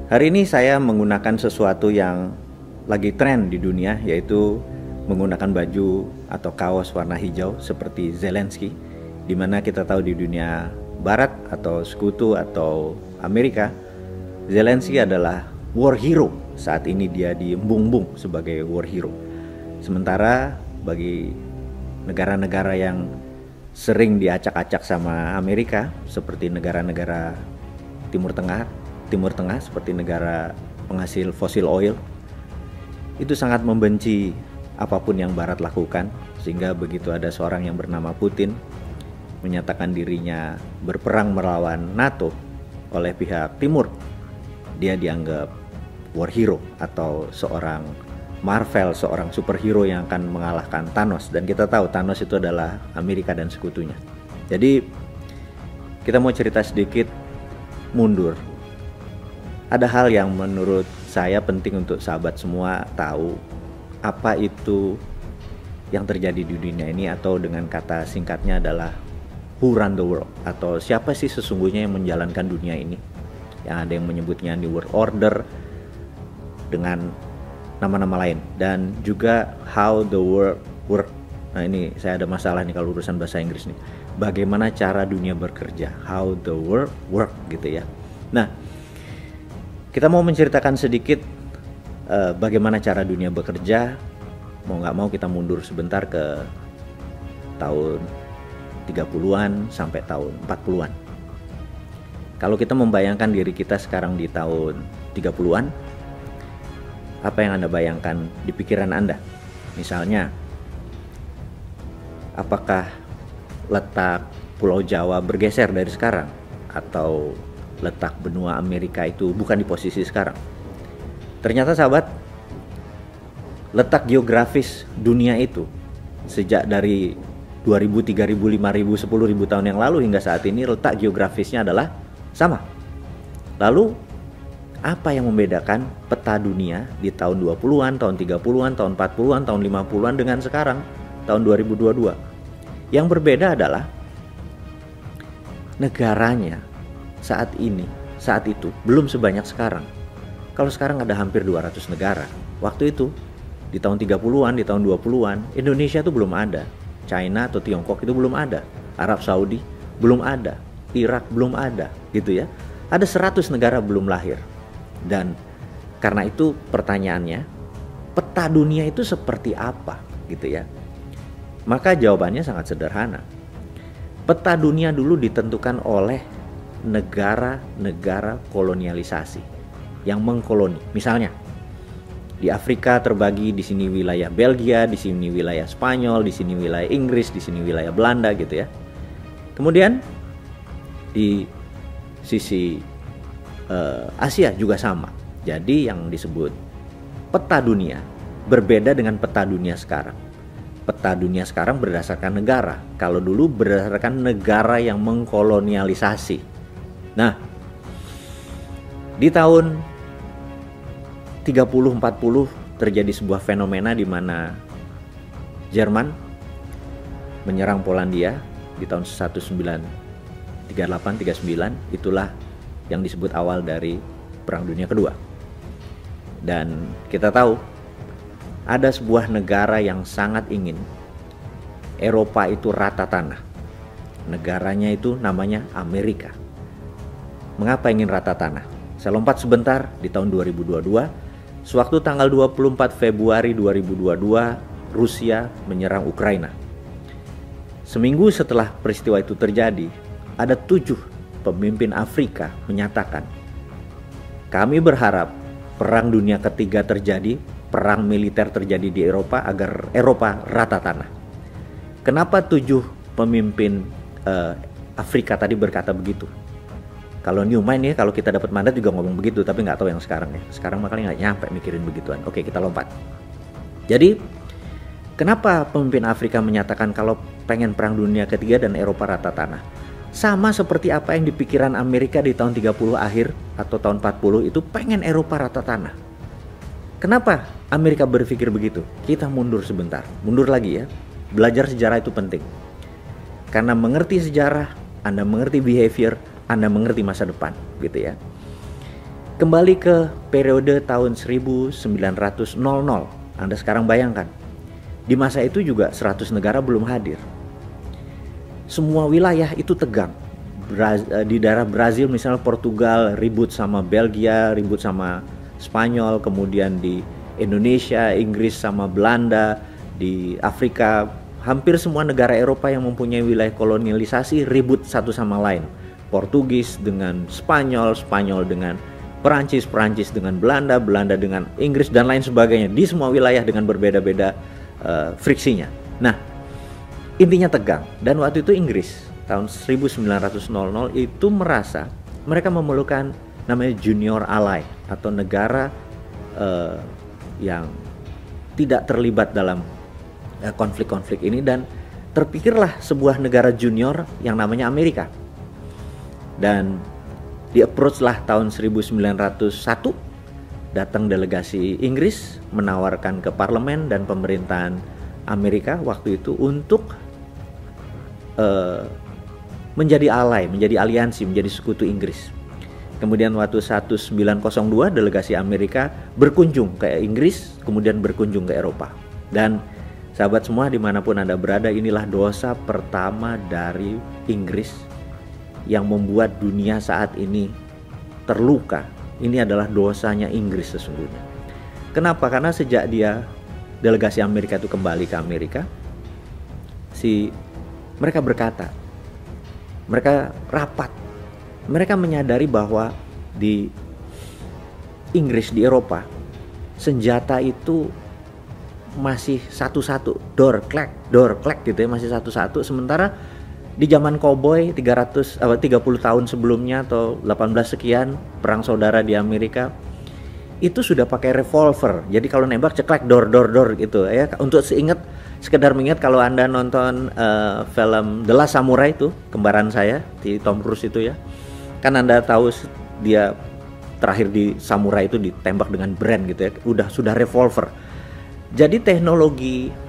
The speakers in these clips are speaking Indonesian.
Hari ini saya menggunakan sesuatu yang lagi tren di dunia, yaitu menggunakan baju atau kaos warna hijau seperti Zelensky, di mana kita tahu di dunia barat atau sekutu atau Amerika, Zelensky adalah war hero. Saat ini dia diembung-embung sebagai war hero. Sementara bagi negara-negara yang sering diacak-acak sama Amerika, seperti negara-negara Timur Tengah seperti negara penghasil fosil oil, itu sangat membenci apapun yang Barat lakukan, sehingga begitu ada seorang yang bernama Putin menyatakan dirinya berperang melawan NATO oleh pihak Timur, dia dianggap war hero atau seorang Marvel, seorang superhero yang akan mengalahkan Thanos. Dan kita tahu Thanos itu adalah Amerika dan sekutunya. Jadi kita mau cerita sedikit mundur. Ada hal yang menurut saya penting untuk sahabat semua tahu, apa itu yang terjadi di dunia ini, atau dengan kata singkatnya adalah who run the world, atau siapa sih sesungguhnya yang menjalankan dunia ini. Yang ada yang menyebutnya New World Order dengan nama-nama lain, dan juga how the world work. Nah, ini saya ada masalah nih kalau urusan bahasa Inggris nih. Bagaimana cara dunia bekerja, how the world work gitu ya. Nah, kita mau menceritakan sedikit bagaimana cara dunia bekerja. Mau nggak mau kita mundur sebentar ke tahun 30-an sampai tahun 40-an. Kalau kita membayangkan diri kita sekarang di tahun 30-an, apa yang Anda bayangkan di pikiran Anda? Misalnya, apakah letak Pulau Jawa bergeser dari sekarang? Atau letak benua Amerika itu bukan di posisi sekarang? Ternyata sahabat, letak geografis dunia itu sejak dari 2000, 3000, 5000, 10.000 tahun yang lalu hingga saat ini, letak geografisnya adalah sama. Lalu apa yang membedakan peta dunia di tahun 20-an, tahun 30-an, tahun 40-an, tahun 50-an dengan sekarang, tahun 2022? Yang berbeda adalah negaranya saat itu belum sebanyak sekarang. Kalau sekarang ada hampir 200 negara. Waktu itu di tahun 30-an, di tahun 20-an, Indonesia itu belum ada. China atau Tiongkok itu belum ada. Arab Saudi belum ada. Irak belum ada, gitu ya. Ada 100 negara belum lahir. Dan karena itu pertanyaannya, peta dunia itu seperti apa, gitu ya. Maka jawabannya sangat sederhana. Peta dunia dulu ditentukan oleh negara-negara kolonialisasi yang mengkoloni. Misalnya, di Afrika terbagi, di sini wilayah Belgia, di sini wilayah Spanyol, di sini wilayah Inggris, di sini wilayah Belanda, gitu ya. Kemudian di sisi Asia juga sama. Jadi yang disebut peta dunia berbeda dengan peta dunia sekarang. Peta dunia sekarang berdasarkan negara. Kalau dulu berdasarkan negara yang mengkolonialisasi. Nah, di tahun 30-40 terjadi sebuah fenomena di mana Jerman menyerang Polandia di tahun 1938-39. Itulah yang disebut awal dari Perang Dunia Kedua. Dan kita tahu ada sebuah negara yang sangat ingin Eropa itu rata tanah. Negaranya itu namanya Amerika. Mengapa ingin rata tanah? Saya lompat sebentar di tahun 2022. Sewaktu tanggal 24 Februari 2022, Rusia menyerang Ukraina. Seminggu setelah peristiwa itu terjadi, ada 7 pemimpin Afrika menyatakan, kami berharap perang dunia ketiga terjadi, perang militer terjadi di Eropa agar Eropa rata tanah. Kenapa 7 pemimpin Afrika tadi berkata begitu? Kalau Newman ya, kalau kita dapat mandat juga ngomong begitu, tapi nggak tahu yang sekarang ya. Sekarang makanya nggak nyampe mikirin begituan. Oke, kita lompat. Jadi, kenapa pemimpin Afrika menyatakan kalau pengen perang dunia ketiga dan Eropa rata tanah? Sama seperti apa yang dipikiran Amerika di tahun 30 akhir atau tahun 40 itu, pengen Eropa rata tanah. Kenapa Amerika berpikir begitu? Kita mundur sebentar, mundur lagi ya. Belajar sejarah itu penting. Karena mengerti sejarah, Anda mengerti behavior, Anda mengerti masa depan, gitu ya. Kembali ke periode tahun 1900. Anda sekarang bayangkan, di masa itu juga 100 negara belum hadir. Semua wilayah itu tegang. Di daerah Brazil misalnya, Portugal ribut sama Belgia, ribut sama Spanyol, kemudian di Indonesia, Inggris sama Belanda, di Afrika, hampir semua negara Eropa yang mempunyai wilayah kolonialisasi ribut satu sama lain. Portugis dengan Spanyol, Spanyol dengan Perancis, Perancis dengan Belanda, Belanda dengan Inggris, dan lain sebagainya. Di semua wilayah dengan berbeda-beda friksinya. Nah, intinya tegang. Dan waktu itu Inggris tahun 1900 itu merasa mereka memerlukan namanya junior ally, atau negara yang tidak terlibat dalam konflik-konflik ini, dan terpikirlah sebuah negara junior yang namanya Amerika. Dan di approach lah tahun 1901, datang delegasi Inggris menawarkan ke parlemen dan pemerintahan Amerika waktu itu untuk menjadi ally, menjadi aliansi, menjadi sekutu Inggris. Kemudian waktu 1902 delegasi Amerika berkunjung ke Inggris, kemudian berkunjung ke Eropa. Dan sahabat semua dimanapun Anda berada, inilah dosa pertama dari Inggris yang membuat dunia saat ini terluka. Ini adalah dosanya Inggris sesungguhnya. Kenapa? Karena sejak dia delegasi Amerika itu kembali ke Amerika, mereka berkata, mereka rapat, mereka menyadari bahwa di Inggris, di Eropa, senjata itu masih satu-satu, door clack gitu ya, masih satu-satu. Sementara di zaman koboi 30 tahun sebelumnya atau 18 sekian perang saudara di Amerika itu sudah pakai revolver. Jadi kalau nembak ceklek door gitu ya. Untuk sekedar mengingat, kalau Anda nonton film The Last Samurai itu, kembaran saya di Tom Cruise itu ya. Kan Anda tahu dia terakhir di Samurai itu ditembak dengan brand gitu ya. Sudah revolver. Jadi teknologi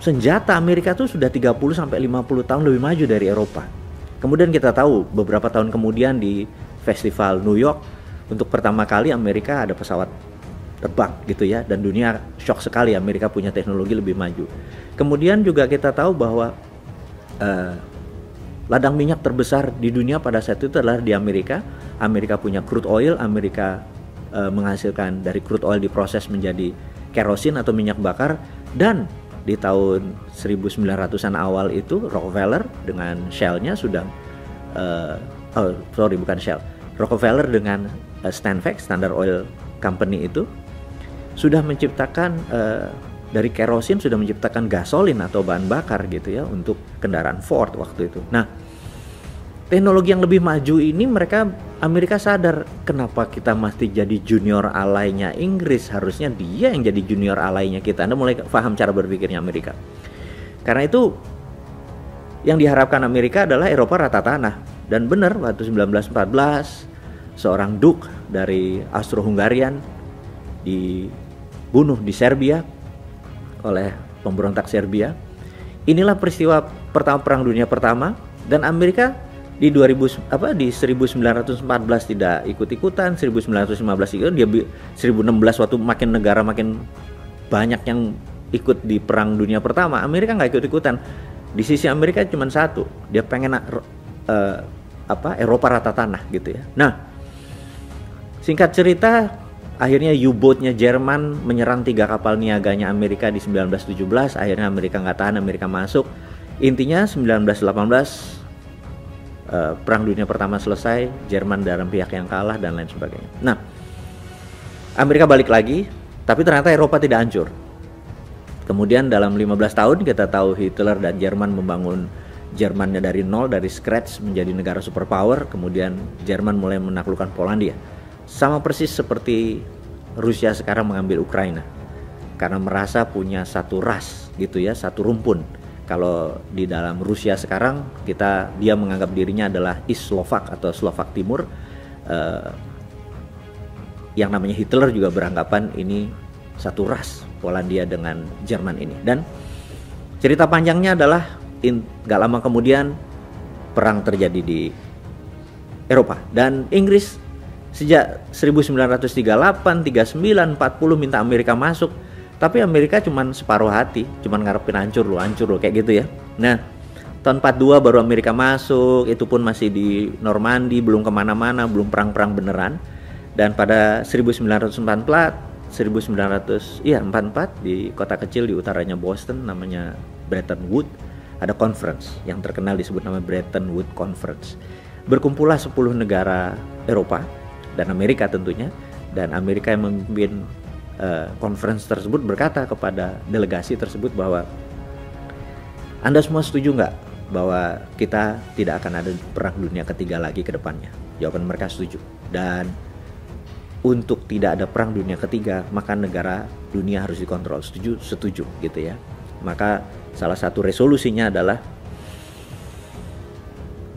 senjata Amerika tuh sudah 30-50 tahun lebih maju dari Eropa. Kemudian kita tahu beberapa tahun kemudian di Festival New York, untuk pertama kali Amerika ada pesawat terbang gitu ya, dan dunia shock sekali Amerika punya teknologi lebih maju. Kemudian juga kita tahu bahwa ladang minyak terbesar di dunia pada saat itu adalah di Amerika. Amerika punya crude oil, Amerika menghasilkan dari crude oil diproses menjadi kerosin atau minyak bakar. Dan di tahun 1900-an awal itu Rockefeller dengan Shell-nya sudah Rockefeller dengan Standard Oil Company itu sudah menciptakan dari kerosin, sudah menciptakan gasolin atau bahan bakar gitu ya untuk kendaraan Ford waktu itu. Nah, teknologi yang lebih maju ini Amerika sadar, kenapa kita mesti jadi junior alainya Inggris, harusnya dia yang jadi junior alainya kita. Anda mulai paham cara berpikirnya Amerika. Karena itu yang diharapkan Amerika adalah Eropa rata tanah. Dan benar, waktu 1914 seorang Duke dari Austro-Hungarian dibunuh di Serbia oleh pemberontak Serbia. Inilah peristiwa Perang Dunia Pertama, dan Amerika di 1914 tidak ikut-ikutan, 1915 itu dia 1916 waktu makin negara makin banyak yang ikut di Perang Dunia Pertama, Amerika nggak ikut-ikutan. Di sisi Amerika cuma satu, dia pengen Eropa rata tanah gitu ya. Nah, singkat cerita, akhirnya U-boatnya Jerman menyerang 3 kapal niaganya Amerika di 1917. Akhirnya Amerika nggak tahan, Amerika masuk. Intinya 1918 Perang Dunia Pertama selesai, Jerman dalam pihak yang kalah dan lain sebagainya. Nah, Amerika balik lagi, tapi ternyata Eropa tidak hancur. Kemudian dalam 15 tahun kita tahu Hitler dan Jerman membangun Jermannya dari nol, dari scratch menjadi negara superpower. Kemudian Jerman mulai menaklukkan Polandia. Sama persis seperti Rusia sekarang mengambil Ukraina, karena merasa punya satu ras gitu ya, satu rumpun. Kalau di dalam Rusia sekarang dia menganggap dirinya adalah East Slovak atau Slovak Timur. Yang namanya Hitler juga beranggapan ini satu ras, Polandia dengan Jerman ini. Dan cerita panjangnya adalah gak lama kemudian perang terjadi di Eropa, dan Inggris Sejak 1938, 39, 40 minta Amerika masuk, tapi Amerika cuman separuh hati, cuman ngarepin hancur lo kayak gitu ya. Nah, tahun 42 baru Amerika masuk, itu pun masih di Normandy, belum kemana-mana, belum perang-perang beneran. Dan pada 1944 di kota kecil di utaranya Boston namanya Bretton Woods, ada conference yang terkenal disebut nama Bretton Woods Conference. Berkumpullah 10 negara Eropa dan Amerika tentunya, dan Amerika yang memimpin conference tersebut berkata kepada delegasi tersebut bahwa Anda semua setuju nggak bahwa kita tidak akan ada perang dunia ketiga lagi ke depannya? Jawaban mereka setuju. Dan untuk tidak ada perang dunia ketiga, maka negara dunia harus dikontrol. Setuju gitu ya. Maka salah satu resolusinya adalah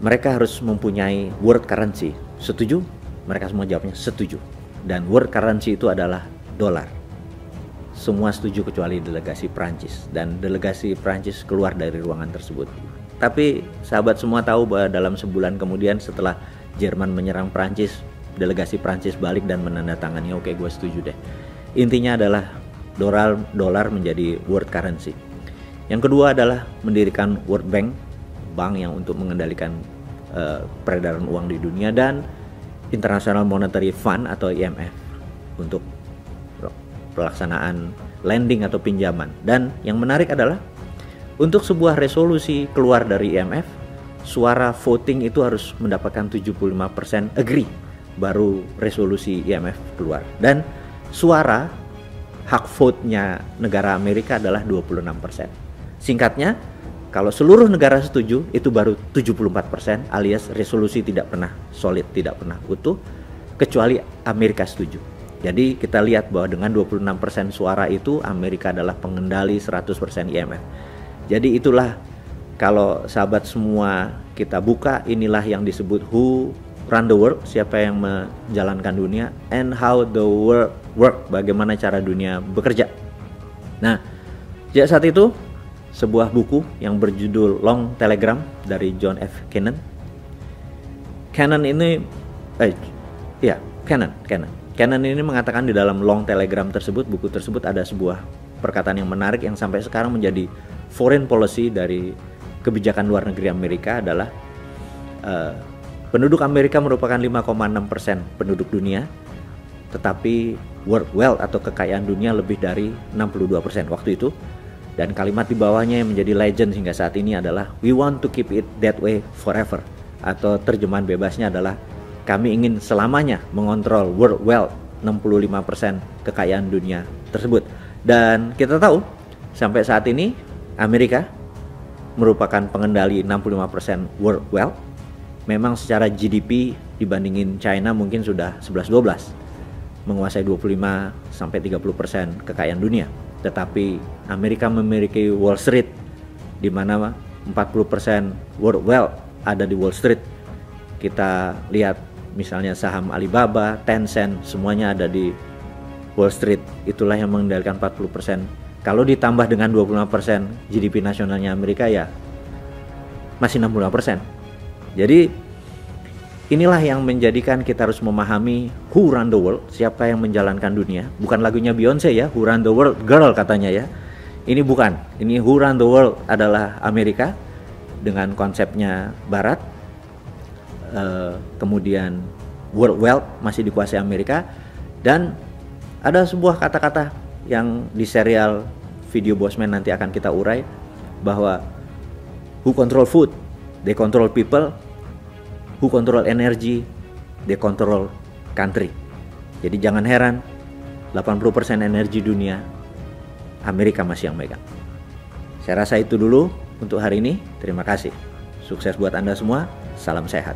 mereka harus mempunyai world currency. Setuju? Mereka semua jawabnya setuju. Dan world currency itu adalah dolar. Semua setuju kecuali delegasi Prancis. Dan delegasi Prancis keluar dari ruangan tersebut. Tapi sahabat semua tahu bahwa dalam sebulan kemudian setelah Jerman menyerang Prancis, delegasi Prancis balik dan menandatangani, oke, gue setuju deh. Intinya adalah dolar menjadi world currency. Yang kedua adalah mendirikan World Bank, bank yang untuk mengendalikan peredaran uang di dunia, dan International Monetary Fund atau IMF untuk pelaksanaan lending atau pinjaman. Dan yang menarik adalah untuk sebuah resolusi keluar dari IMF, suara voting itu harus mendapatkan 75% agree baru resolusi IMF keluar. Dan suara hak vote-nya negara Amerika adalah 26%. Singkatnya, kalau seluruh negara setuju itu baru 74%, alias resolusi tidak pernah solid, tidak pernah utuh kecuali Amerika setuju. Jadi kita lihat bahwa dengan 26% suara itu Amerika adalah pengendali 100% IMF. Jadi itulah, kalau sahabat semua kita buka, inilah yang disebut who run the world, siapa yang menjalankan dunia, and how the world work, bagaimana cara dunia bekerja. Nah, sejak saat itu sebuah buku yang berjudul Long Telegram dari John F. Kennan. Kennan ini mengatakan di dalam Long Telegram tersebut, buku tersebut, ada sebuah perkataan yang menarik yang sampai sekarang menjadi foreign policy dari kebijakan luar negeri Amerika adalah penduduk Amerika merupakan 5,6% penduduk dunia, tetapi world wealth atau kekayaan dunia lebih dari 62% waktu itu. Dan kalimat di bawahnya yang menjadi legend hingga saat ini adalah we want to keep it that way forever, atau terjemahan bebasnya adalah kami ingin selamanya mengontrol world wealth, 65% kekayaan dunia tersebut. Dan kita tahu sampai saat ini Amerika merupakan pengendali 65% world wealth. Memang secara GDP dibandingin China mungkin sudah 11-12, menguasai 25-30% kekayaan dunia. Tetapi Amerika memiliki Wall Street, di mana 40% world wealth ada di Wall Street. Kita lihat misalnya saham Alibaba, Tencent, semuanya ada di Wall Street. Itulah yang mengendalikan 40%. Kalau ditambah dengan 25% GDP nasionalnya Amerika, ya masih 65%. Jadi inilah yang menjadikan kita harus memahami who run the world, siapa yang menjalankan dunia. Bukan lagunya Beyonce ya, who run the world girl katanya ya. Ini bukan, ini who run the world adalah Amerika dengan konsepnya Barat. Kemudian world wealth masih dikuasai Amerika. Dan ada sebuah kata-kata yang di serial video Bosman nanti akan kita urai, bahwa who control food, they control people. Who control energy, they control country. Jadi jangan heran 80% energi dunia Amerika masih yang megang. Saya rasa itu dulu untuk hari ini. Terima kasih. Sukses buat Anda semua. Salam sehat.